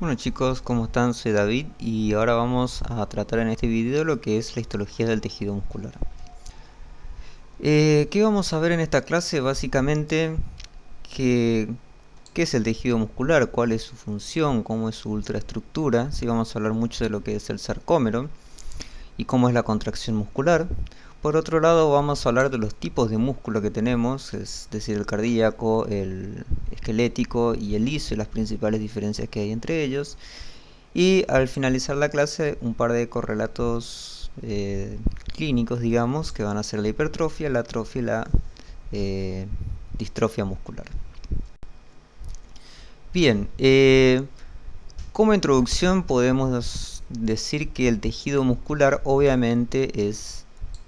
Bueno chicos, ¿cómo están? Soy David y ahora vamos a tratar en este video lo que es la histología del tejido muscular. ¿Qué vamos a ver en esta clase? Básicamente, ¿qué, qué es el tejido muscular? ¿Cuál es su función? ¿Cómo es su ultraestructura? Sí, vamos a hablar mucho de lo que es el sarcómero y cómo es la contracción muscular. Por otro lado, vamos a hablar de los tipos de músculo que tenemos, es decir, el cardíaco, el esquelético y el liso y las principales diferencias que hay entre ellos. Y al finalizar la clase, un par de correlatos clínicos, digamos, que van a ser la hipertrofia, la atrofia y la distrofia muscular. Bien, como introducción podemos decir que el tejido muscular obviamente es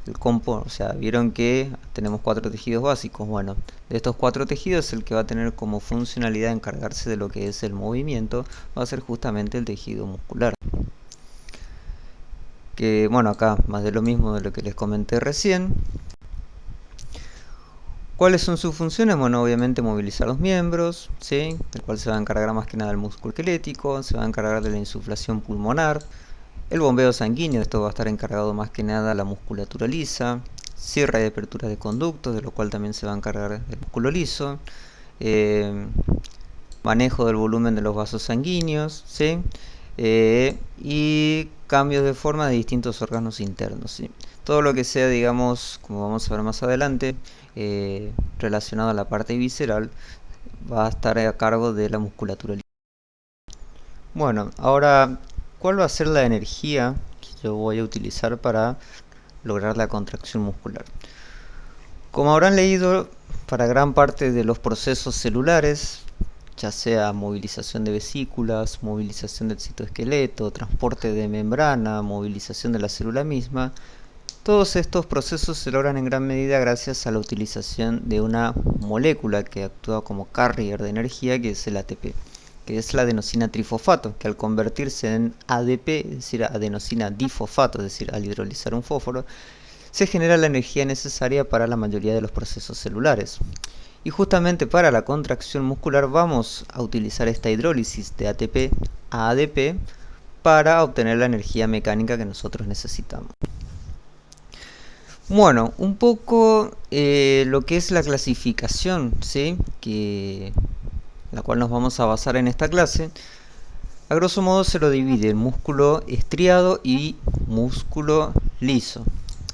el componente, o sea, vieron que tenemos 4 tejidos básicos. Bueno, de estos 4 tejidos el que va a tener como funcionalidad encargarse de lo que es el movimiento va a ser justamente el tejido muscular. Que bueno, acá más de lo mismo de lo que les comenté recién. ¿Cuáles son sus funciones? Bueno, obviamente movilizar los miembros, ¿sí? Del cual se va a encargar más que nada el músculo esquelético, se va a encargar de la insuflación pulmonar, el bombeo sanguíneo, esto va a estar encargado más que nada la musculatura lisa, cierre y apertura de conductos, de lo cual también se va a encargar el músculo liso, manejo del volumen de los vasos sanguíneos, ¿sí? Y cambios de forma de distintos órganos internos, ¿sí? Todo lo que sea, digamos, como vamos a ver más adelante, relacionado a la parte visceral, va a estar a cargo de la musculatura lisa. Bueno, ahora, ¿cuál va a ser la energía que yo voy a utilizar para lograr la contracción muscular? Como habrán leído, para gran parte de los procesos celulares, ya sea movilización de vesículas, movilización del citoesqueleto, transporte de membrana, movilización de la célula misma, todos estos procesos se logran en gran medida gracias a la utilización de una molécula que actúa como carrier de energía, que es el ATP, que es la adenosina trifosfato, que al convertirse en ADP, es decir, adenosina difosfato, es decir, al hidrolizar un fósforo, se genera la energía necesaria para la mayoría de los procesos celulares. Y justamente para la contracción muscular vamos a utilizar esta hidrólisis de ATP a ADP para obtener la energía mecánica que nosotros necesitamos. Bueno, un poco lo que es la clasificación, ¿sí? La cual nos vamos a basar en esta clase. A grosso modo se lo divide en músculo estriado y músculo liso.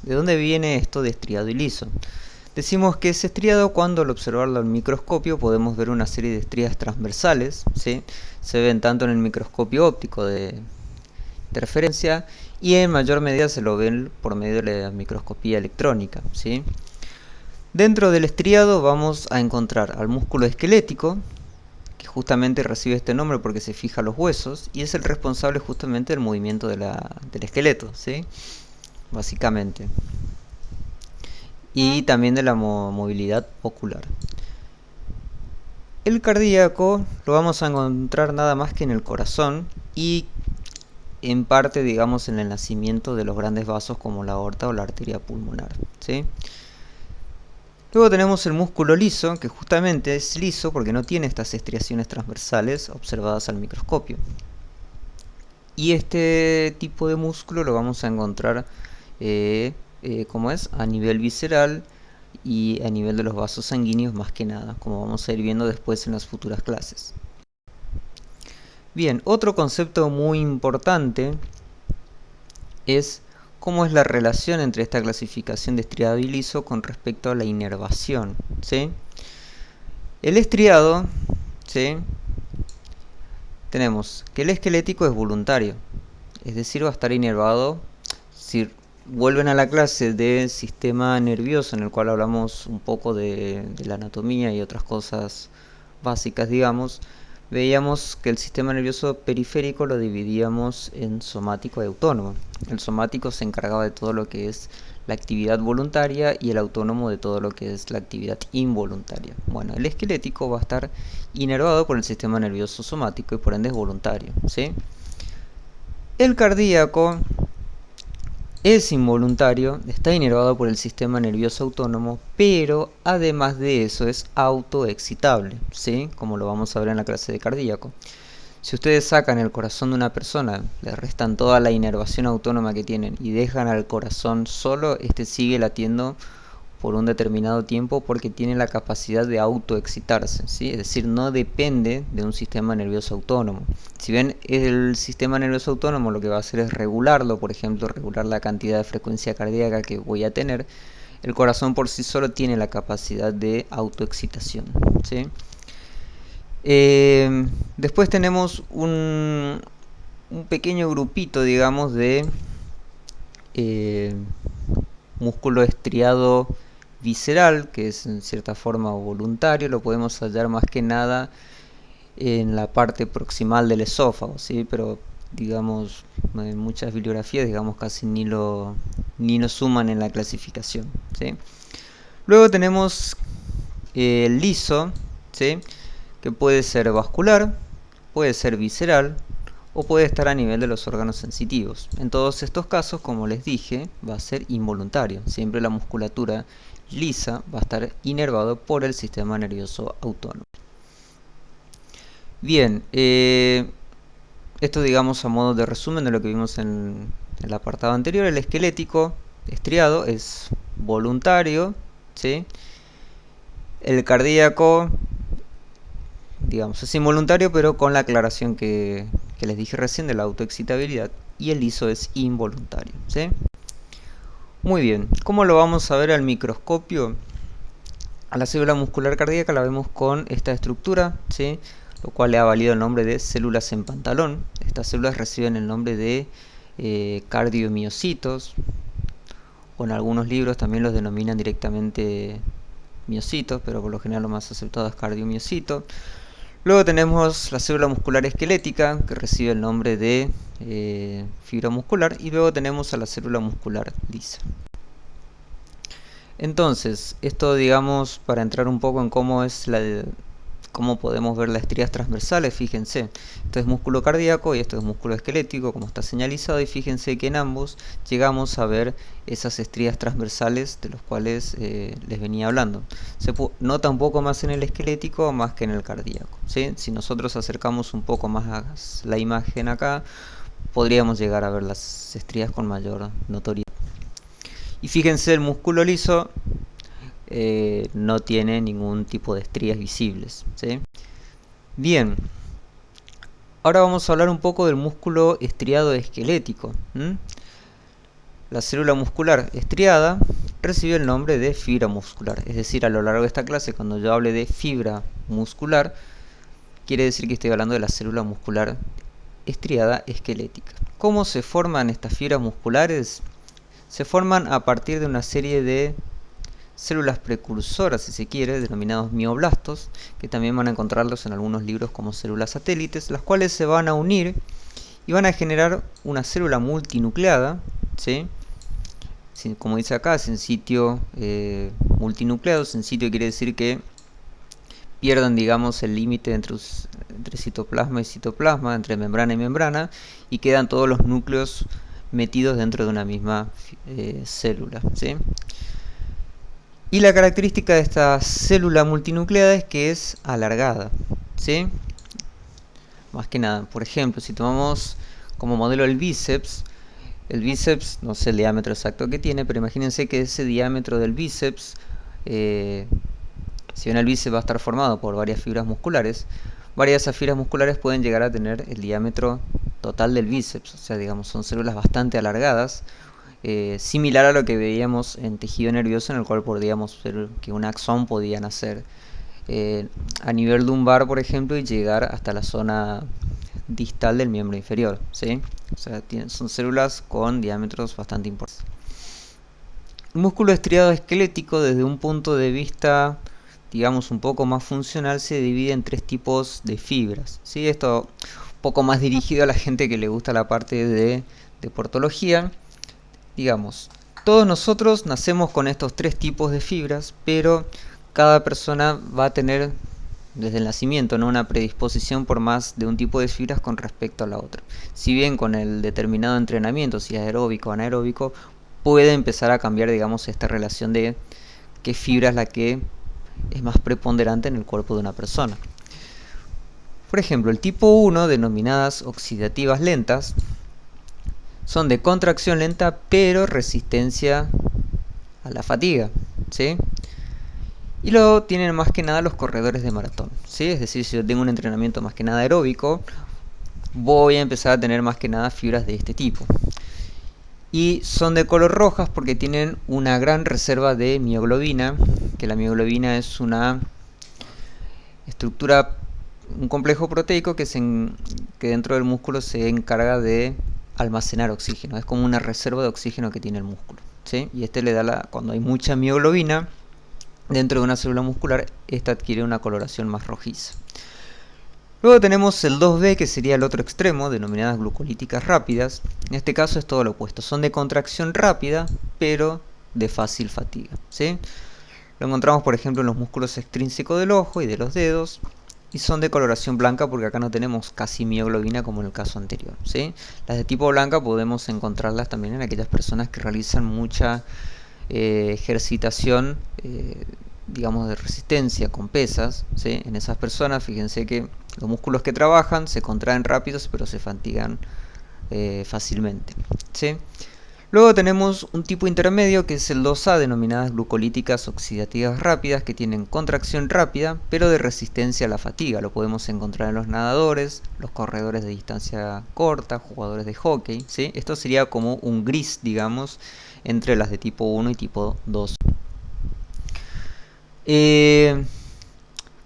¿De dónde viene esto de estriado y liso? Decimos que es estriado cuando al observarlo al microscopio podemos ver una serie de estrías transversales, ¿sí? Se ven tanto en el microscopio óptico de referencia y en mayor medida se lo ven por medio de la microscopía electrónica, ¿sí? Dentro del estriado vamos a encontrar al músculo esquelético, que justamente recibe este nombre porque se fija los huesos y es el responsable justamente del movimiento del esqueleto, ¿sí? Básicamente. Y también de la movilidad ocular. El cardíaco lo vamos a encontrar nada más que en el corazón y en parte, digamos, en el nacimiento de los grandes vasos como la aorta o la arteria pulmonar, ¿sí? Luego tenemos el músculo liso, que justamente es liso porque no tiene estas estriaciones transversales observadas al microscopio. Y este tipo de músculo lo vamos a encontrar como es a nivel visceral y a nivel de los vasos sanguíneos más que nada, como vamos a ir viendo después en las futuras clases. Bien, otro concepto muy importante es cómo es la relación entre esta clasificación de estriado y liso con respecto a la inervación, ¿sí? El estriado, ¿sí? Tenemos que el esquelético es voluntario, es decir, va a estar inervado. Si vuelven a la clase de sistema nervioso, en el cual hablamos un poco de la anatomía y otras cosas básicas, digamos, veíamos que el sistema nervioso periférico lo dividíamos en somático y autónomo. El somático se encargaba de todo lo que es la actividad voluntaria y el autónomo de todo lo que es la actividad involuntaria. Bueno, el esquelético va a estar inervado por el sistema nervioso somático y por ende es voluntario, ¿sí? El cardíaco es involuntario, está inervado por el sistema nervioso autónomo, pero además de eso es autoexcitable, ¿sí? Como lo vamos a ver en la clase de cardíaco. Si ustedes sacan el corazón de una persona, le restan toda la inervación autónoma que tienen y dejan al corazón solo, este sigue latiendo por un determinado tiempo porque tiene la capacidad de autoexcitarse, ¿sí? Es decir, no depende de un sistema nervioso autónomo. Si bien el sistema nervioso autónomo lo que va a hacer es regularlo, por ejemplo, regular la cantidad de frecuencia cardíaca que voy a tener, el corazón por sí solo tiene la capacidad de autoexcitación, ¿sí? Después tenemos un pequeño grupito, digamos, de eh, músculo estriado visceral, que es en cierta forma voluntario. Lo podemos hallar más que nada en la parte proximal del esófago, ¿sí? Pero digamos, en muchas bibliografías, digamos, casi ni lo suman en la clasificación, ¿sí? Luego tenemos el liso, ¿sí? Que puede ser vascular, puede ser visceral o puede estar a nivel de los órganos sensitivos. En todos estos casos, como les dije, va a ser involuntario. Siempre la musculatura lisa va a estar inervado por el sistema nervioso autónomo. Bien, esto digamos a modo de resumen de lo que vimos en el apartado anterior. El esquelético estriado es voluntario, ¿sí? El cardíaco, digamos, es involuntario, pero con la aclaración que les dije recién de la autoexcitabilidad, y el liso es involuntario, ¿sí? Muy bien, ¿cómo lo vamos a ver al microscopio? A la célula muscular cardíaca la vemos con esta estructura, ¿sí? Lo cual le ha valido el nombre de células en pantalón. Estas células reciben el nombre de cardiomiocitos, o en algunos libros también los denominan directamente miocitos, pero por lo general lo más aceptado es cardiomiocito. Luego tenemos la célula muscular esquelética, que recibe el nombre de fibra muscular, y luego tenemos a la célula muscular lisa. Entonces, esto digamos para entrar un poco en cómo podemos ver las estrías transversales. Fíjense, esto es músculo cardíaco y esto es músculo esquelético, como está señalizado, y fíjense que en ambos llegamos a ver esas estrías transversales de los cuales les venía hablando. Se nota un poco más en el esquelético más que en el cardíaco, ¿sí? Si nosotros acercamos un poco más la imagen acá, podríamos llegar a ver las estrías con mayor notoriedad. Y fíjense, el músculo liso no tiene ningún tipo de estrías visibles, ¿sí? Bien, ahora vamos a hablar un poco del músculo estriado esquelético. La célula muscular estriada recibe el nombre de fibra muscular, es decir, a lo largo de esta clase, cuando yo hable de fibra muscular, quiere decir que estoy hablando de la célula muscular estriada esquelética. ¿Cómo se forman estas fibras musculares? Se forman a partir de una serie de células precursoras, si se quiere, denominados mioblastos, que también van a encontrarlos en algunos libros como células satélites, las cuales se van a unir y van a generar una célula multinucleada, ¿sí? Como dice acá, es en sitio multinucleado. En sitio quiere decir que pierdan, digamos, el límite entre citoplasma y citoplasma, entre membrana y membrana, y quedan todos los núcleos metidos dentro de una misma célula, ¿sí? Y la característica de esta célula multinucleada es que es alargada, ¿sí? Más que nada, por ejemplo, si tomamos como modelo el bíceps, no sé el diámetro exacto que tiene, pero imagínense que ese diámetro del bíceps, si bien el bíceps va a estar formado por varias fibras musculares, varias de esas fibras musculares pueden llegar a tener el diámetro total del bíceps, o sea, digamos, son células bastante alargadas, similar a lo que veíamos en tejido nervioso, en el cual podríamos ver que un axón podía nacer a nivel lumbar, por ejemplo, y llegar hasta la zona distal del miembro inferior, ¿sí? O sea, son células con diámetros bastante importantes. El músculo estriado esquelético, desde un punto de vista, digamos, un poco más funcional, se divide en tres tipos de fibras, ¿sí? Esto un poco más dirigido a la gente que le gusta la parte de portología. Digamos, todos nosotros nacemos con estos tres tipos de fibras, pero cada persona va a tener desde el nacimiento, ¿no?, una predisposición por más de un tipo de fibras con respecto a la otra. Si bien con el determinado entrenamiento, si es aeróbico o anaeróbico, puede empezar a cambiar, digamos, esta relación de qué fibra es la que es más preponderante en el cuerpo de una persona. Por ejemplo, el tipo 1, denominadas oxidativas lentas, son de contracción lenta pero resistencia a la fatiga, ¿sí? Y luego tienen más que nada los corredores de maratón, ¿sí? Es decir, si yo tengo un entrenamiento más que nada aeróbico, voy a empezar a tener más que nada fibras de este tipo. Y son de color rojas porque tienen una gran reserva de mioglobina, que la mioglobina es una estructura, un complejo proteico que dentro del músculo se encarga de almacenar oxígeno. Es como una reserva de oxígeno que tiene el músculo, ¿sí? Y este le da cuando hay mucha mioglobina dentro de una célula muscular, esta adquiere una coloración más rojiza. Luego tenemos el 2B, que sería el otro extremo, denominadas glucolíticas rápidas. En este caso es todo lo opuesto, son de contracción rápida, pero de fácil fatiga, ¿sí? Lo encontramos, por ejemplo, en los músculos extrínsecos del ojo y de los dedos, y son de coloración blanca porque acá no tenemos casi mioglobina como en el caso anterior, ¿sí? Las de tipo blanca podemos encontrarlas también en aquellas personas que realizan mucha ejercitación, digamos, de resistencia con pesas, ¿sí? En esas personas, fíjense que los músculos que trabajan se contraen rápidos, pero se fatigan fácilmente, ¿sí? Luego tenemos un tipo intermedio que es el 2A, denominadas glucolíticas oxidativas rápidas, que tienen contracción rápida, pero de resistencia a la fatiga. Lo podemos encontrar en los nadadores, los corredores de distancia corta, jugadores de hockey, ¿sí? Esto sería como un gris, digamos, entre las de tipo 1 y tipo 2.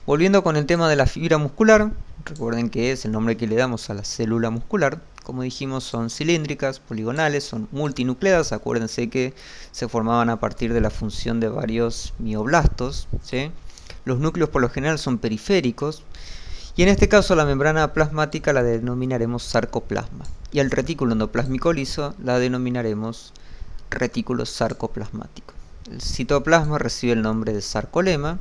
Volviendo con el tema de la fibra muscular, recuerden que es el nombre que le damos a la célula muscular. Como dijimos, son cilíndricas, poligonales, son multinucleadas. Acuérdense que se formaban a partir de la función de varios mioblastos, ¿sí? Los núcleos por lo general son periféricos. Y en este caso la membrana plasmática la denominaremos sarcoplasma. Y el retículo endoplásmico liso la denominaremos retículo sarcoplasmático. El citoplasma recibe el nombre de sarcolema.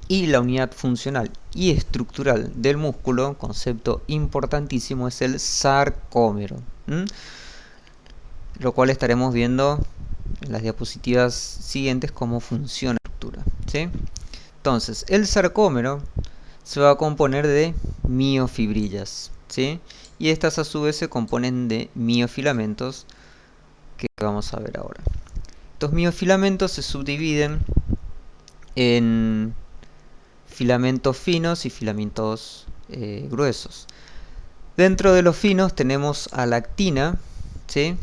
Y la unidad funcional y estructural del músculo, concepto importantísimo, es el sarcómero, lo cual estaremos viendo en las diapositivas siguientes cómo funciona la estructura, ¿sí? Entonces, el sarcómero se va a componer de miofibrillas, ¿sí? Y estas a su vez se componen de miofilamentos, que vamos a ver ahora. Estos miofilamentos se subdividen en filamentos finos y filamentos gruesos. Dentro de los finos tenemos a la actina, ¿sí?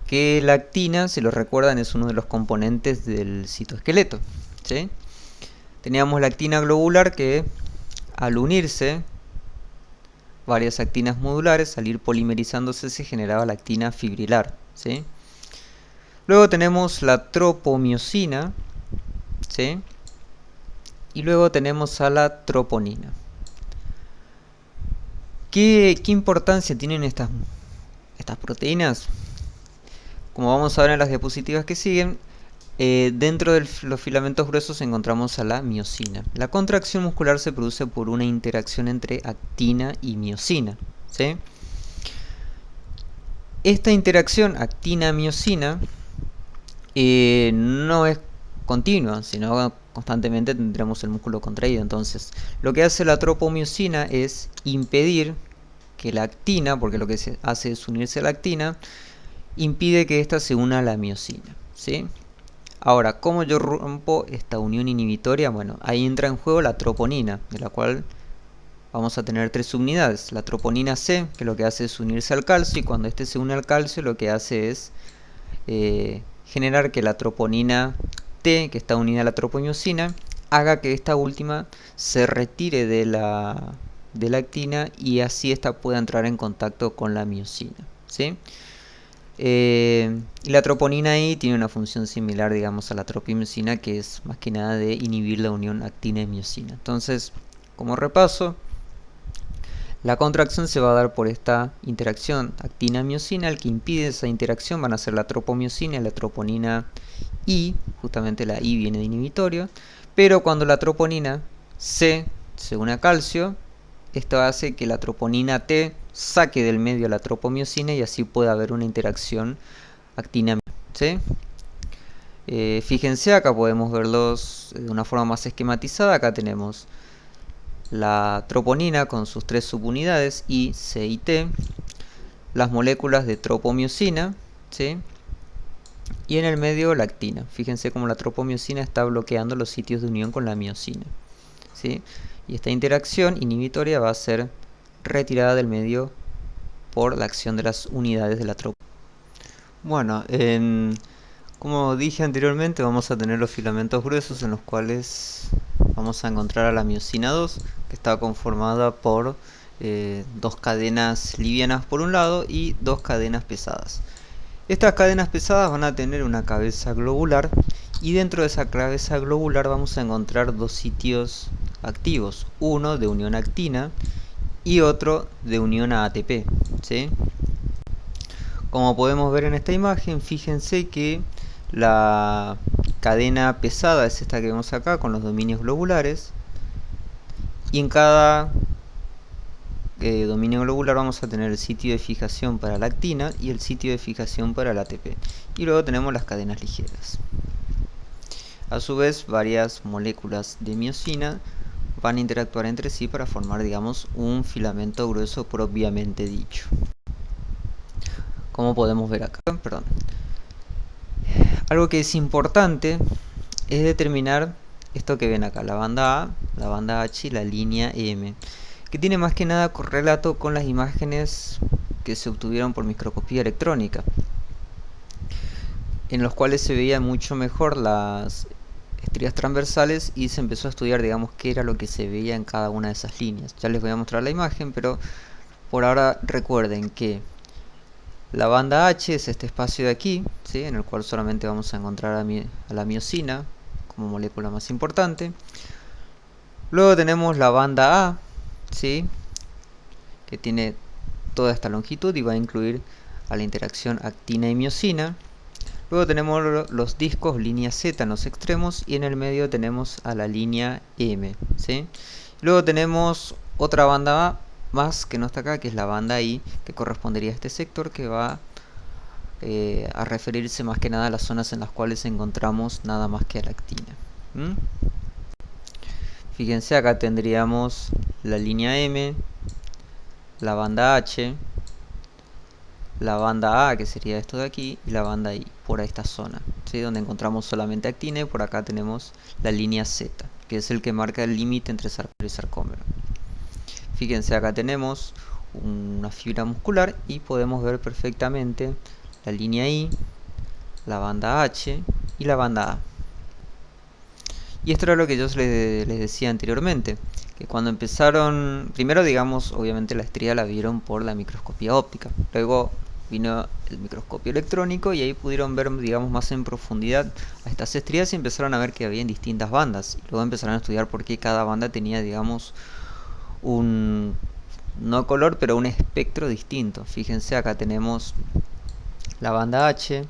Que la actina, si lo recuerdan, es uno de los componentes del citoesqueleto, ¿sí? Teníamos la actina globular que al unirse varias actinas modulares, al ir polimerizándose se generaba la actina fibrilar, ¿sí? Luego tenemos la tropomiosina, ¿sí? Y luego tenemos a la troponina. ¿Qué importancia tienen estas proteínas? Como vamos a ver en las diapositivas que siguen, dentro de los filamentos gruesos encontramos a la miosina. La contracción muscular se produce por una interacción entre actina y miosina, ¿sí? Esta interacción actina-miosina no es continua, sino constantemente tendremos el músculo contraído. Entonces, lo que hace la tropomiosina es impedir que la actina, porque lo que se hace es unirse a la actina, impide que ésta se una a la miosina, ¿sí? Ahora, ¿cómo yo rompo esta unión inhibitoria? Bueno, ahí entra en juego la troponina, de la cual vamos a tener tres subunidades. La troponina C, que lo que hace es unirse al calcio, y cuando este se une al calcio, lo que hace es generar que la troponina T, que está unida a la tropomiosina, haga que esta última se retire de la actina y así esta pueda entrar en contacto con la miosina, ¿sí? Y la troponina I tiene una función similar, digamos, a la tropomiosina, que es más que nada de inhibir la unión actina y miosina. Entonces, como repaso, la contracción se va a dar por esta interacción actina-miosina. El que impide esa interacción van a ser la tropomiosina y la troponina I. Justamente la I viene de inhibitorio. Pero cuando la troponina C se une a calcio, esto hace que la troponina T saque del medio a la tropomiosina y así puede haber una interacción actina-miosina, ¿sí? Fíjense, acá podemos verlos de una forma más esquematizada. Acá tenemos la troponina con sus 3 subunidades I, C y T, las moléculas de tropomiosina, ¿sí? Y en el medio la actina. Fíjense cómo la tropomiosina está bloqueando los sitios de unión con la miosina, ¿sí? Y esta interacción inhibitoria va a ser retirada del medio por la acción de las unidades de la tropo. Bueno, como dije anteriormente, vamos a tener los filamentos gruesos en los cuales vamos a encontrar a la miosina 2, que está conformada por 2 cadenas livianas por un lado y 2 cadenas pesadas. Estas cadenas pesadas van a tener una cabeza globular y dentro de esa cabeza globular vamos a encontrar 2 sitios activos, uno de unión actina y otro de unión a ATP, ¿sí? Como podemos ver en esta imagen, fíjense que la cadena pesada es esta que vemos acá con los dominios globulares, y en cada dominio globular vamos a tener el sitio de fijación para la actina y el sitio de fijación para el ATP, y luego tenemos las cadenas ligeras. A su vez, varias moléculas de miosina van a interactuar entre sí para formar, digamos, un filamento grueso propiamente dicho, como podemos ver acá. Perdón. Algo que es importante es determinar esto que ven acá, la banda A, la banda H y la línea M, que tiene más que nada correlato con las imágenes que se obtuvieron por microscopía electrónica, en los cuales se veía mucho mejor las estrías transversales y se empezó a estudiar, digamos, qué era lo que se veía en cada una de esas líneas. Ya les voy a mostrar la imagen, pero por ahora recuerden que la banda H es este espacio de aquí, ¿sí? En el cual solamente vamos a encontrar a la miosina como molécula más importante. Luego tenemos la banda A, ¿sí? Que tiene toda esta longitud y va a incluir a la interacción actina y miosina. Luego tenemos los discos línea Z en los extremos y en el medio tenemos a la línea M, ¿sí? Luego tenemos otra banda A más que no está acá, que es la banda I, que correspondería a este sector, que va a referirse más que nada a las zonas en las cuales encontramos nada más que a la actina. Fíjense, acá tendríamos la línea M, la banda H, la banda A, que sería esto de aquí, y la banda I, por esta zona, ¿sí? Donde encontramos solamente actina, y por acá tenemos la línea Z, que es el que marca el límite entre sarcómero y sarcómero. Fíjense, acá tenemos una fibra muscular y podemos ver perfectamente la línea I, la banda H y la banda A. Y esto era lo que yo les decía anteriormente, que cuando empezaron, primero, digamos, obviamente la estría la vieron por la microscopía óptica, luego vino el microscopio electrónico y ahí pudieron ver, digamos, más en profundidad a estas estrías y empezaron a ver que había distintas bandas, y luego empezaron a estudiar por qué cada banda tenía, digamos, un, no color, pero un espectro distinto. Fíjense, acá tenemos la banda H,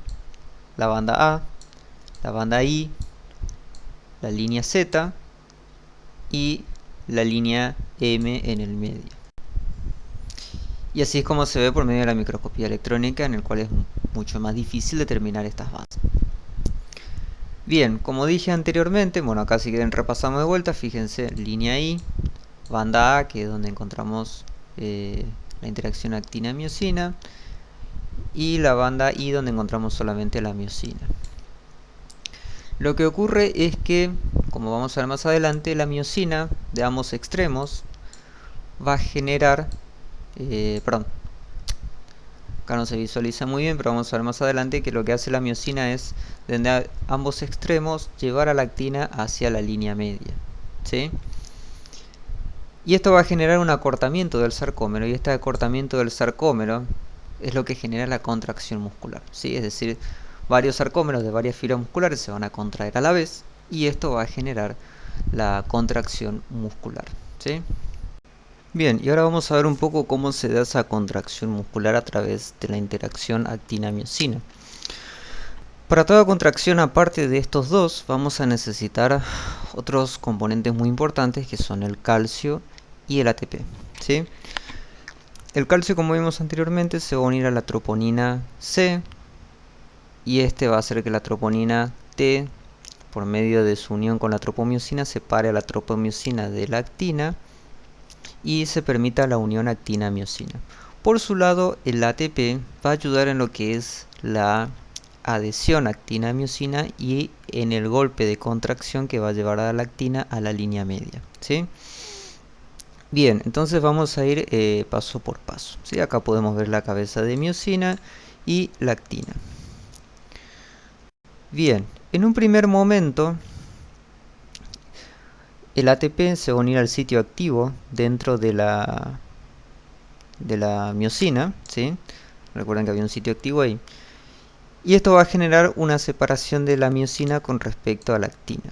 la banda A, la banda I, la línea Z y la línea M en el medio. Y así es como se ve por medio de la microscopía electrónica, en el cual es mucho más difícil determinar estas bandas. Bien, como dije anteriormente, bueno, acá si quieren repasamos de vuelta, fíjense, línea I, banda A, que es donde encontramos la interacción actina-miosina, y la banda I, donde encontramos solamente la miosina. Lo que ocurre es que, como vamos a ver más adelante, la miosina de ambos extremos va a generar, perdón, acá no se visualiza muy bien, pero vamos a ver más adelante que lo que hace la miosina es, desde ambos extremos, llevar a la actina hacia la línea media, ¿sí? Y esto va a generar un acortamiento del sarcómero, y este acortamiento del sarcómero es lo que genera la contracción muscular, ¿sí? Es decir, varios sarcómeros de varias fibras musculares se van a contraer a la vez y esto va a generar la contracción muscular, ¿sí? Bien, y ahora vamos a ver un poco cómo se da esa contracción muscular a través de la interacción actina-miosina. Para toda contracción, aparte de estos dos, vamos a necesitar otros componentes muy importantes, que son el calcio y el ATP, ¿sí? El calcio, como vimos anteriormente, se va a unir a la troponina C, y este va a hacer que la troponina T, por medio de su unión con la tropomiosina, separe a la tropomiosina de la actina y se permita la unión actina-miosina. Por su lado, el ATP va a ayudar en lo que es la adhesión actina-miosina y en el golpe de contracción que va a llevar a la actina a la línea media, ¿sí? Bien, entonces vamos a ir paso por paso, ¿sí? Acá podemos ver la cabeza de miosina y la actina. Bien, en un primer momento el ATP se va a unir al sitio activo dentro de la miosina, ¿sí? Recuerden que había un sitio activo ahí. Y esto va a generar una separación de la miosina con respecto a la actina.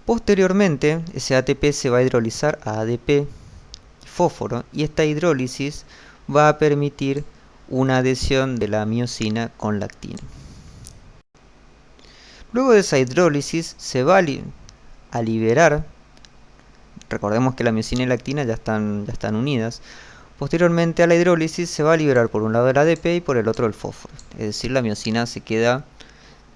Posteriormente, ese ATP se va a hidrolizar a ADP, fósforo, y esta hidrólisis va a permitir una adhesión de la miosina con la actina. Luego de esa hidrólisis se va a liberar, recordemos que la miosina y la actina ya están unidas. Posteriormente a la hidrólisis se va a liberar por un lado el ADP y por el otro el fósforo, es decir, la miosina se queda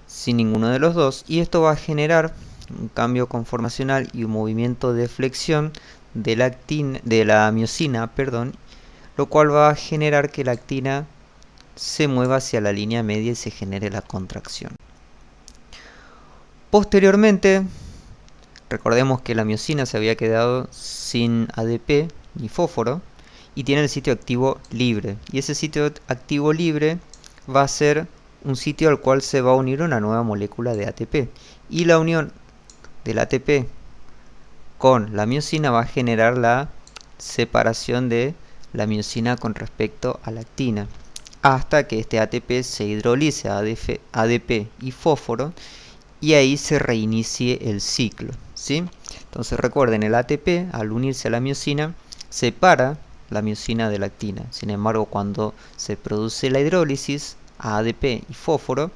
sin ninguno de los dos, y esto va a generar un cambio conformacional y un movimiento de flexión de la miosina, lo cual va a generar que la actina se mueva hacia la línea media y se genere la contracción. Posteriormente, recordemos que la miosina se había quedado sin ADP ni fósforo y tiene el sitio activo libre, y ese sitio activo libre va a ser un sitio al cual se va a unir una nueva molécula de ATP, y la unión del ATP con la miosina va a generar la separación de la miosina con respecto a la actina, hasta que este ATP se hidrolice a ADP y fósforo, y ahí se reinicie el ciclo, ¿sí? Entonces recuerden, el ATP al unirse a la miosina separa la miosina de la actina. Sin embargo, cuando se produce la hidrólisis a ADP y fósforo,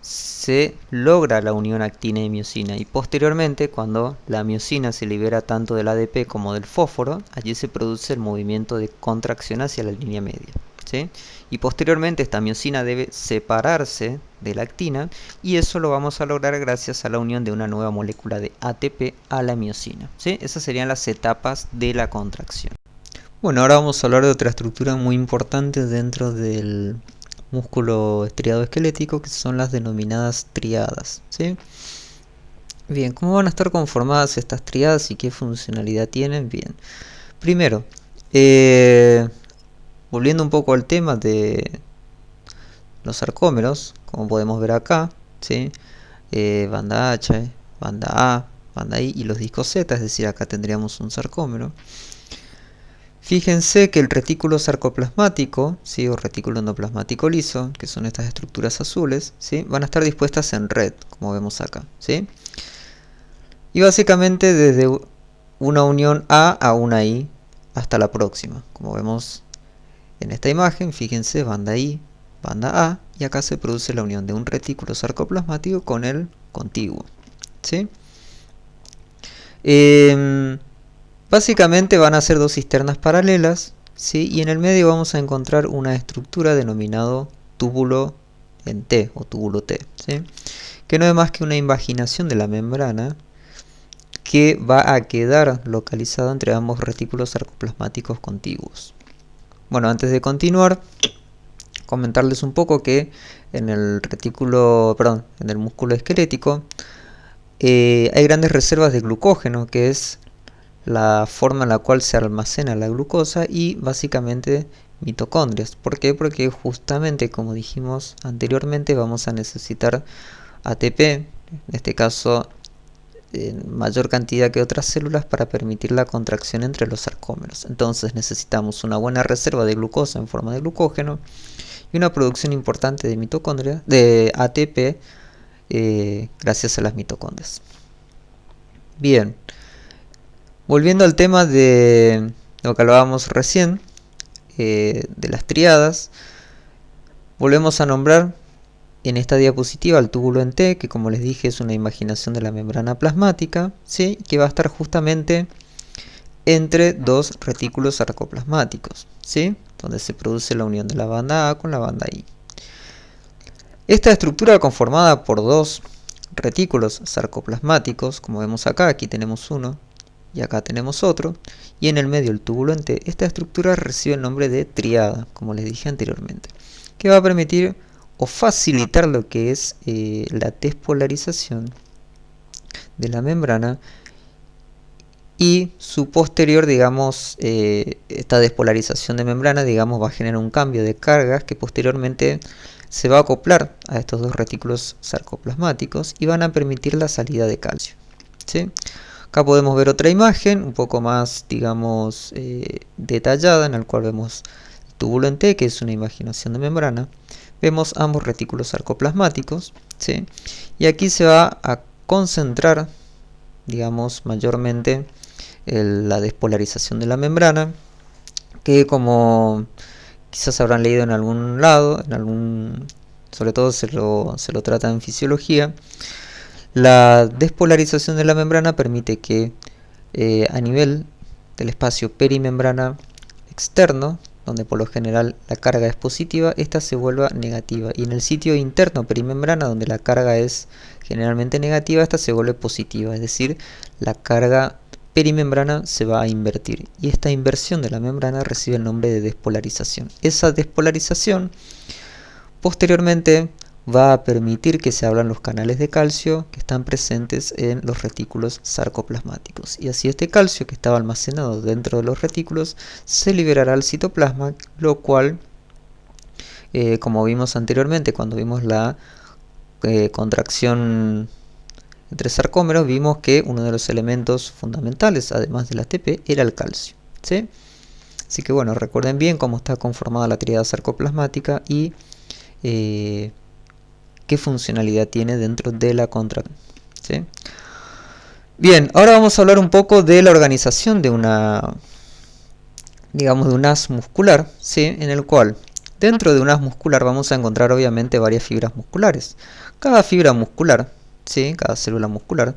se logra la unión actina y miosina, y posteriormente cuando la miosina se libera tanto del ADP como del fósforo, allí se produce el movimiento de contracción hacia la línea media, ¿sí? Y posteriormente esta miosina debe separarse de la actina, y eso lo vamos a lograr gracias a la unión de una nueva molécula de ATP a la miosina, ¿sí? Esas serían las etapas de la contracción. Bueno, ahora vamos a hablar de otra estructura muy importante dentro del músculo estriado esquelético, que son las denominadas triadas, ¿sí? Bien, ¿cómo van a estar conformadas estas triadas y qué funcionalidad tienen? Bien, primero, volviendo un poco al tema de los sarcómeros, como podemos ver acá, ¿sí? Banda H, banda A, banda I y los discos Z, es decir, acá tendríamos un sarcómero. Fíjense que el retículo sarcoplasmático, ¿sí? O retículo endoplasmático liso, que son estas estructuras azules, ¿sí? Van a estar dispuestas en red, como vemos acá, ¿sí? Y básicamente desde una unión A una I hasta la próxima, como vemos en esta imagen. Fíjense, banda I, banda A, y acá se produce la unión de un retículo sarcoplasmático con el contiguo, ¿sí? Básicamente van a ser dos cisternas paralelas, ¿sí? Y en el medio vamos a encontrar una estructura denominado túbulo en T o túbulo T, ¿sí? Que no es más que una invaginación de la membrana que va a quedar localizada entre ambos retículos sarcoplasmáticos contiguos. Bueno, antes de continuar, comentarles un poco que en el en el músculo esquelético hay grandes reservas de glucógeno, que es la forma en la cual se almacena la glucosa, y básicamente mitocondrias. ¿Por qué? Porque justamente, como dijimos anteriormente, vamos a necesitar ATP, en este caso en mayor cantidad que otras células, para permitir la contracción entre los sarcómeros. Entonces necesitamos una buena reserva de glucosa en forma de glucógeno y una producción importante de mitocondria, de ATP, gracias a las mitocondrias. Bien, volviendo al tema de lo que hablábamos recién, de las triadas, volvemos a nombrar en esta diapositiva el túbulo en T, que como les dije es una imaginación de la membrana plasmática, ¿sí? Que va a estar justamente entre dos retículos sarcoplasmáticos, ¿sí? Donde se produce la unión de la banda A con la banda I. Esta estructura conformada por dos retículos sarcoplasmáticos, como vemos acá, aquí tenemos uno y acá tenemos otro, y en el medio el túbulo en T. Esta estructura recibe el nombre de triada, como les dije anteriormente, que va a permitir o facilitar lo que es la despolarización de la membrana y su posterior, digamos, esta despolarización de membrana, digamos, va a generar un cambio de cargas que posteriormente se va a acoplar a estos dos retículos sarcoplasmáticos y van a permitir la salida de calcio, ¿sí? Acá podemos ver otra imagen un poco más, digamos, detallada, en la cual vemos el túbulo en T, que es una imaginación de membrana. Vemos ambos retículos sarcoplasmáticos, ¿sí? Y aquí se va a concentrar, digamos, mayormente la despolarización de la membrana, que como quizás habrán leído en algún lado, sobre todo se lo trata en fisiología, la despolarización de la membrana permite que a nivel del espacio perimembrana externo, donde por lo general la carga es positiva, esta se vuelva negativa, y en el sitio interno perimembrana, donde la carga es generalmente negativa, esta se vuelve positiva, es decir, la carga perimembrana se va a invertir, y esta inversión de la membrana recibe el nombre de despolarización. Esa despolarización posteriormente va a permitir que se abran los canales de calcio que están presentes en los retículos sarcoplasmáticos, y así este calcio que estaba almacenado dentro de los retículos se liberará al citoplasma, lo cual, como vimos anteriormente cuando vimos la contracción entre sarcómeros, vimos que uno de los elementos fundamentales, además del ATP, era el calcio, ¿sí? Así que bueno, recuerden bien cómo está conformada la tríada sarcoplasmática y qué funcionalidad tiene dentro de la contracción, ¿sí? Bien, ahora vamos a hablar un poco de la organización de una, digamos, de un haz muscular, ¿sí? En el cual dentro de un haz muscular vamos a encontrar obviamente varias fibras musculares. Cada fibra muscular, ¿sí? Cada célula muscular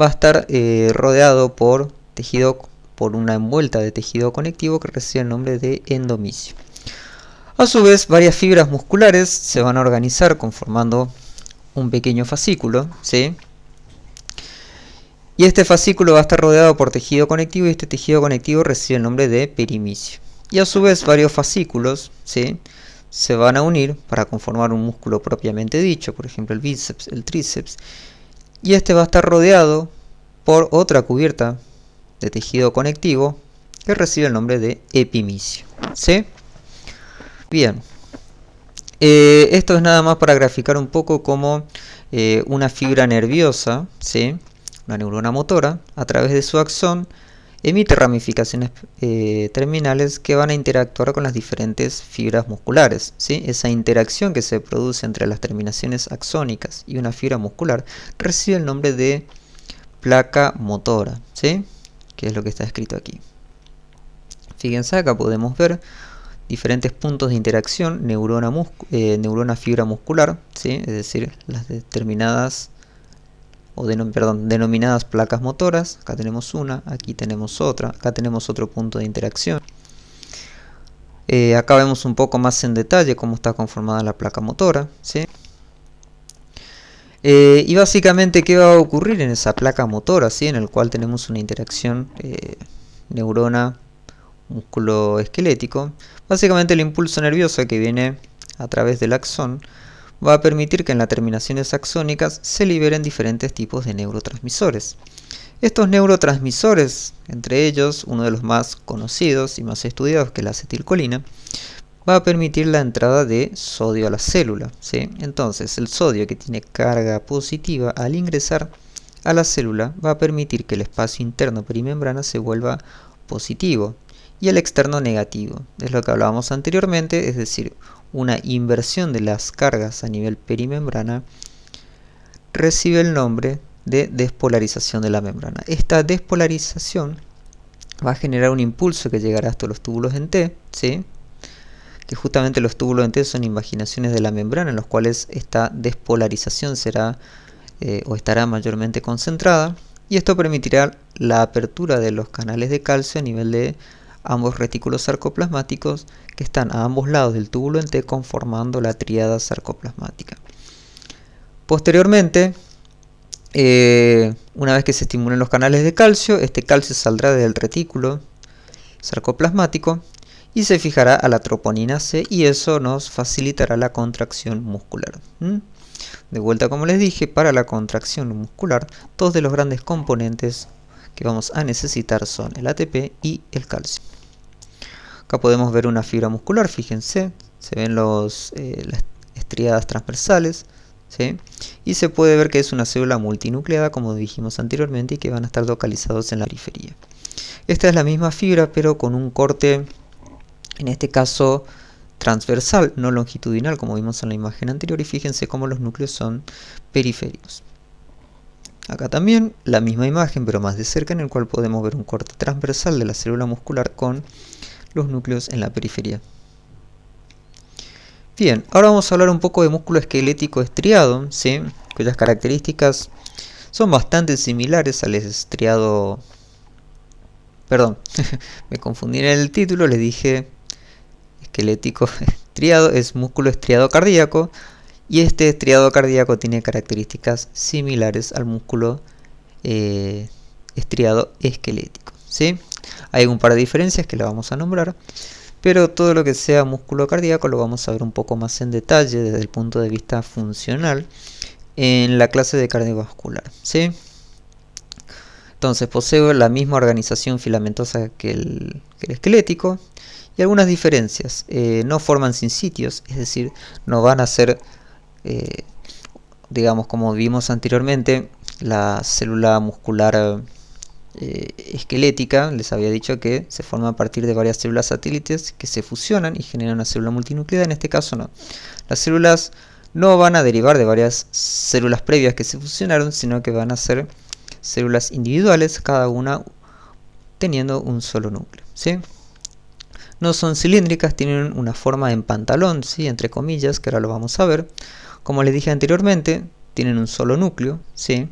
va a estar rodeado por tejido, por una envuelta de tejido conectivo que recibe el nombre de endomisio. A su vez, varias fibras musculares se van a organizar conformando un pequeño fascículo, ¿sí? Y este fascículo va a estar rodeado por tejido conectivo, y este tejido conectivo recibe el nombre de perimisio. Y a su vez, varios fascículos, ¿sí?, se van a unir para conformar un músculo propiamente dicho, por ejemplo el bíceps, el tríceps, y este va a estar rodeado por otra cubierta de tejido conectivo que recibe el nombre de epimisio, ¿sí? Bien, esto es nada más para graficar un poco cómo una fibra nerviosa, ¿sí?, una neurona motora, a través de su axón, emite ramificaciones terminales que van a interactuar con las diferentes fibras musculares, ¿sí? Esa interacción que se produce entre las terminaciones axónicas y una fibra muscular recibe el nombre de placa motora, ¿sí?, que es lo que está escrito aquí. Fíjense, acá podemos ver diferentes puntos de interacción neurona-fibra muscular, ¿sí?, es decir, las determinadas denominadas placas motoras. Acá tenemos una, aquí tenemos otra, acá tenemos otro punto de interacción. Acá vemos un poco más en detalle cómo está conformada la placa motora, ¿sí? Y básicamente, ¿qué va a ocurrir en esa placa motora, ¿sí?, en el cual tenemos una interacción neurona músculo esquelético? Básicamente el impulso nervioso que viene a través del axón va a permitir que en las terminaciones axónicas se liberen diferentes tipos de neurotransmisores. Estos neurotransmisores, entre ellos uno de los más conocidos y más estudiados, que es la acetilcolina, va a permitir la entrada de sodio a la célula, ¿sí? Entonces el sodio, que tiene carga positiva, al ingresar a la célula va a permitir que el espacio interno perimembrana se vuelva positivo y el externo negativo. Es lo que hablábamos anteriormente, es decir, una inversión de las cargas a nivel perimembrana recibe el nombre de despolarización de la membrana. Esta despolarización va a generar un impulso que llegará hasta los túbulos en T, ¿sí?, que justamente los túbulos en T son invaginaciones de la membrana en los cuales esta despolarización será o estará mayormente concentrada, y esto permitirá la apertura de los canales de calcio a nivel de ambos retículos sarcoplasmáticos que están a ambos lados del túbulo en T, conformando la tríada sarcoplasmática. Posteriormente, Una vez que se estimulen los canales de calcio, este calcio saldrá del retículo sarcoplasmático y se fijará a la troponina C, y eso nos facilitará la contracción muscular. De vuelta, como les dije, para la contracción muscular, dos de los grandes componentes que vamos a necesitar son el ATP y el calcio. Acá podemos ver una fibra muscular, fíjense, se ven las estriadas transversales, ¿sí? Y se puede ver que es una célula multinucleada, como dijimos anteriormente, y que van a estar localizados en la periferia. Esta es la misma fibra, pero con un corte, en este caso transversal, no longitudinal, como vimos en la imagen anterior, y fíjense cómo los núcleos son periféricos. Acá también la misma imagen, pero más de cerca, en el cual podemos ver un corte transversal de la célula muscular con los núcleos en la periferia. Bien, ahora vamos a hablar un poco de músculo esquelético estriado, ¿sí? Cuyas características son bastante similares al estriado. Perdón, me confundí en el título, les dije esquelético estriado, es músculo estriado cardíaco, y este estriado cardíaco tiene características similares al músculo estriado esquelético, ¿sí? Hay un par de diferencias que la vamos a nombrar, pero todo lo que sea músculo cardíaco lo vamos a ver un poco más en detalle desde el punto de vista funcional en la clase de cardiovascular, ¿sí? Entonces posee la misma organización filamentosa que el esquelético, y algunas diferencias. No forman sinsitios, es decir, no van a ser, digamos, como vimos anteriormente, la célula muscular esquelética, les había dicho que se forma a partir de varias células satélites que se fusionan y generan una célula multinucleada. En este caso no. Las células no van a derivar de varias células previas que se fusionaron, sino que van a ser células individuales, cada una teniendo un solo núcleo, ¿sí? No son cilíndricas, tienen una forma en pantalón, ¿sí? Entre comillas, que ahora lo vamos a ver. Como les dije anteriormente, tienen un solo núcleo, ¿sí?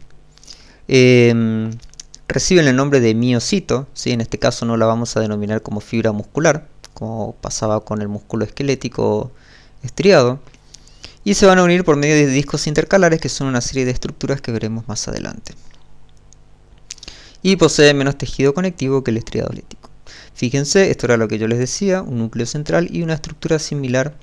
Reciben el nombre de miocito, ¿sí? En este caso no la vamos a denominar como fibra muscular, como pasaba con el músculo esquelético estriado, y se van a unir por medio de discos intercalares, que son una serie de estructuras que veremos más adelante. Y posee menos tejido conectivo que el estriado lético. Fíjense, esto era lo que yo les decía, un núcleo central y una estructura similar,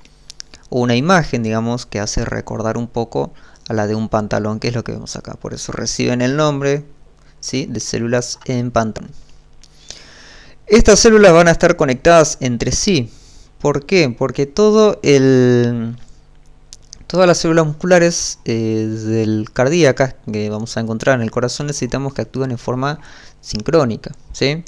o una imagen, digamos, que hace recordar un poco a la de un pantalón, que es lo que vemos acá. Por eso reciben el nombre, ¿sí?, de células en pantalón. Estas células van a estar conectadas entre sí. ¿Por qué? Porque todas las células musculares cardíacas que vamos a encontrar en el corazón necesitamos que actúen en forma sincrónica, ¿sí?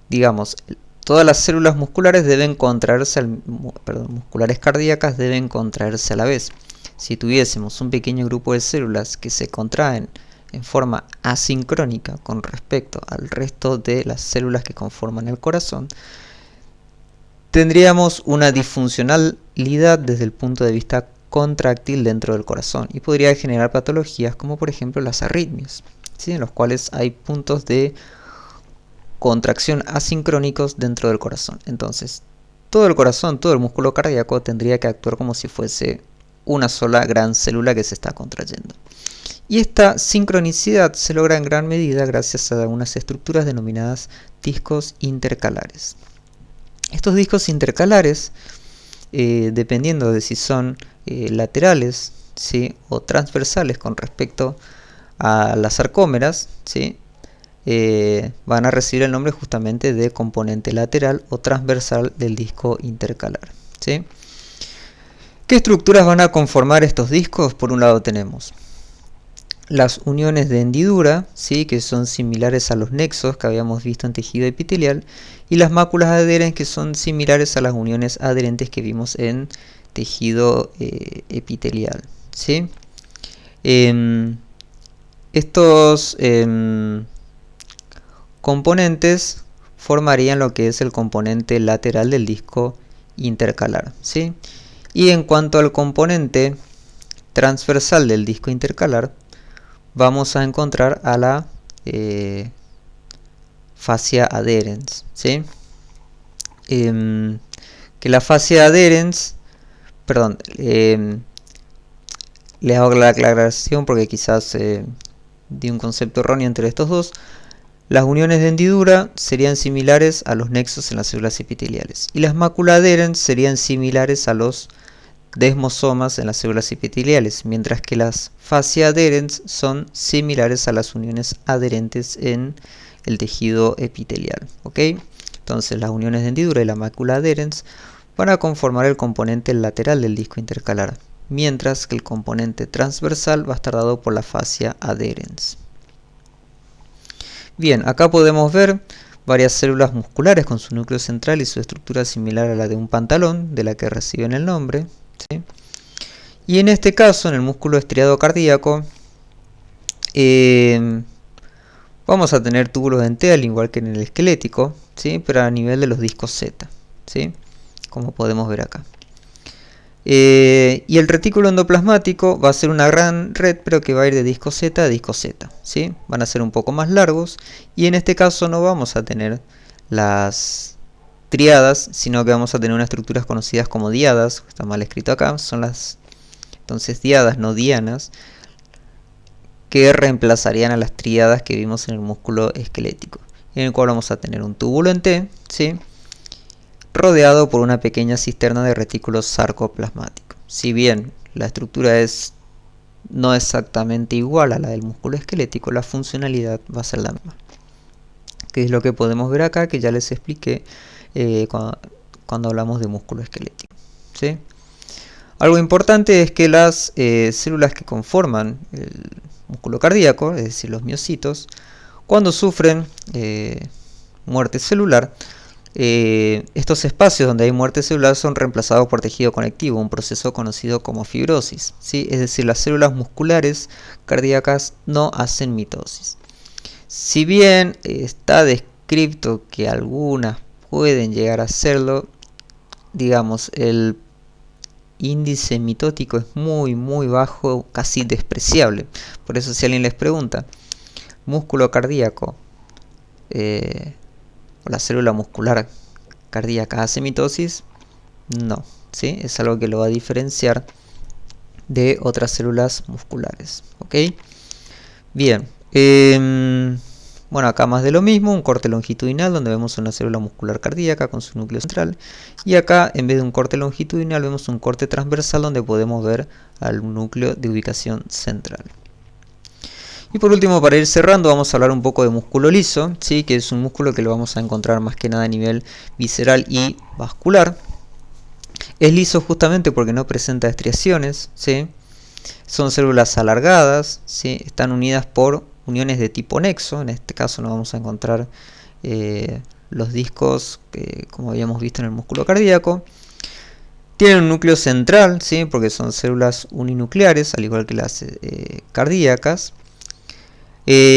Digamos, todas las células musculares deben contraerse, musculares cardíacas deben contraerse a la vez. Si tuviésemos un pequeño grupo de células que se contraen en forma asincrónica con respecto al resto de las células que conforman el corazón, tendríamos una disfuncionalidad desde el punto de vista contractil dentro del corazón, y podría generar patologías como por ejemplo las arritmias, ¿sí?, en los cuales hay puntos de contracción asincrónicos dentro del corazón. Entonces, todo el corazón, todo el músculo cardíaco tendría que actuar como si fuese una sola gran célula que se está contrayendo. Y esta sincronicidad se logra en gran medida gracias a unas estructuras denominadas discos intercalares. Estos discos intercalares, dependiendo de si son laterales, ¿sí?, o transversales con respecto a las sarcómeras, ¿sí?, van a recibir el nombre justamente de componente lateral o transversal del disco intercalar, ¿sí? ¿Qué estructuras van a conformar estos discos? Por un lado tenemos las uniones de hendidura, ¿sí?, que son similares a los nexos que habíamos visto en tejido epitelial, y las máculas adherentes, que son similares a las uniones adherentes que vimos en tejido epitelial, ¿sí? Estos componentes formarían lo que es el componente lateral del disco intercalar, ¿sí? Y en cuanto al componente transversal del disco intercalar, vamos a encontrar a la fascia adherens, ¿sí? Que la fascia adherens, perdón, les hago la aclaración porque quizás di un concepto erróneo entre estos dos. Las uniones de hendidura serían similares a los nexos en las células epiteliales y las mácula adherens serían similares a los desmosomas en las células epiteliales, mientras que las fascia adherens son similares a las uniones adherentes en el tejido epitelial. ¿Ok? Entonces las uniones de hendidura y la mácula adherens van a conformar el componente lateral del disco intercalar, mientras que el componente transversal va a estar dado por la fascia adherens. Bien, acá podemos ver varias células musculares con su núcleo central y su estructura similar a la de un pantalón, de la que reciben el nombre, ¿sí? Y en este caso, en el músculo estriado cardíaco, vamos a tener túbulos en T, al igual que en el esquelético, ¿sí? Pero a nivel de los discos Z, ¿sí? Como podemos ver acá. Y el retículo endoplasmático va a ser una gran red, pero que va a ir de disco Z a disco Z, ¿sí? Van a ser un poco más largos, y en este caso no vamos a tener las triadas, sino que vamos a tener unas estructuras conocidas como diadas. Está mal escrito acá, son las entonces diadas, no dianas, que reemplazarían a las triadas que vimos en el músculo esquelético, en el cual vamos a tener un túbulo en T, ¿sí? Rodeado por una pequeña cisterna de retículo sarcoplasmático. Si bien la estructura es no exactamente igual a la del músculo esquelético, la funcionalidad va a ser la misma. Que es lo que podemos ver acá, que ya les expliqué cuando hablamos de músculo esquelético, ¿sí? Algo importante es que las células que conforman el músculo cardíaco, es decir, los miocitos, cuando sufren muerte celular, estos espacios donde hay muerte celular son reemplazados por tejido conectivo, un proceso conocido como fibrosis, ¿sí? Es decir, las células musculares cardíacas no hacen mitosis. Si bien está descrito que algunas pueden llegar a hacerlo, digamos, el índice mitótico es muy bajo, casi despreciable. Por eso si alguien les pregunta, músculo cardíaco, o la célula muscular cardíaca hace mitosis, no, ¿sí? Es algo que lo va a diferenciar de otras células musculares, ¿ok? Bien, bueno, acá más de lo mismo, un corte longitudinal donde vemos una célula muscular cardíaca con su núcleo central, y acá en vez de un corte longitudinal vemos un corte transversal donde podemos ver al núcleo de ubicación central. Y por último, para ir cerrando, vamos a hablar un poco de músculo liso, ¿sí? Que es un músculo que lo vamos a encontrar más que nada a nivel visceral y vascular. Es liso justamente porque no presenta estriaciones, ¿sí? Son células alargadas, ¿sí? Están unidas por uniones de tipo nexo. En este caso no vamos a encontrar los discos que, como habíamos visto en el músculo cardíaco. Tienen un núcleo central, ¿sí? Porque son células uninucleares, al igual que las cardíacas.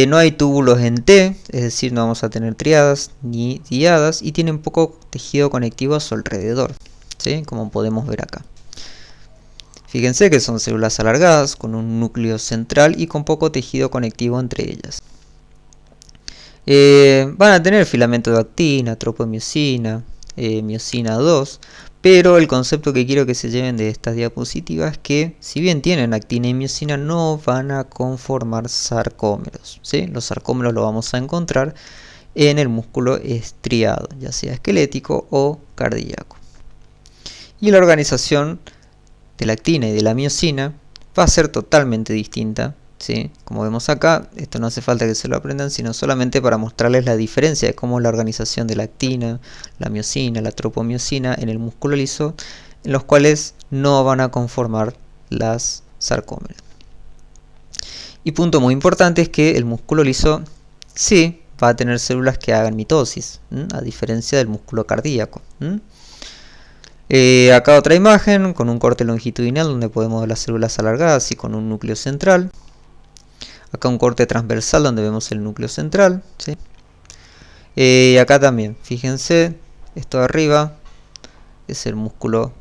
No hay túbulos en T, es decir, no vamos a tener triadas ni diadas, y tienen poco tejido conectivo a su alrededor, ¿sí? Como podemos ver acá. Fíjense que son células alargadas con un núcleo central y con poco tejido conectivo entre ellas. Van a tener filamento de actina, tropomiosina, miosina 2, pero el concepto que quiero que se lleven de estas diapositivas es que si bien tienen actina y miosina, no van a conformar sarcómeros, ¿sí? Los sarcómeros los vamos a encontrar en el músculo estriado, ya sea esquelético o cardíaco. Y la organización de la actina y de la miosina va a ser totalmente distinta, ¿sí? Como vemos acá, esto no hace falta que se lo aprendan, sino solamente para mostrarles la diferencia de cómo es la organización de la actina, la miosina, la tropomiosina en el músculo liso, en los cuales no van a conformar las sarcómeros. Y punto muy importante es que el músculo liso sí va a tener células que hagan mitosis, a diferencia del músculo cardíaco. Acá otra imagen con un corte longitudinal donde podemos ver las células alargadas y con un núcleo central. Acá un corte transversal donde vemos el núcleo central, ¿sí? Y acá también, fíjense, esto de arriba es el músculo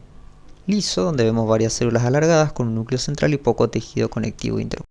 liso donde vemos varias células alargadas con un núcleo central y poco tejido conectivo interno.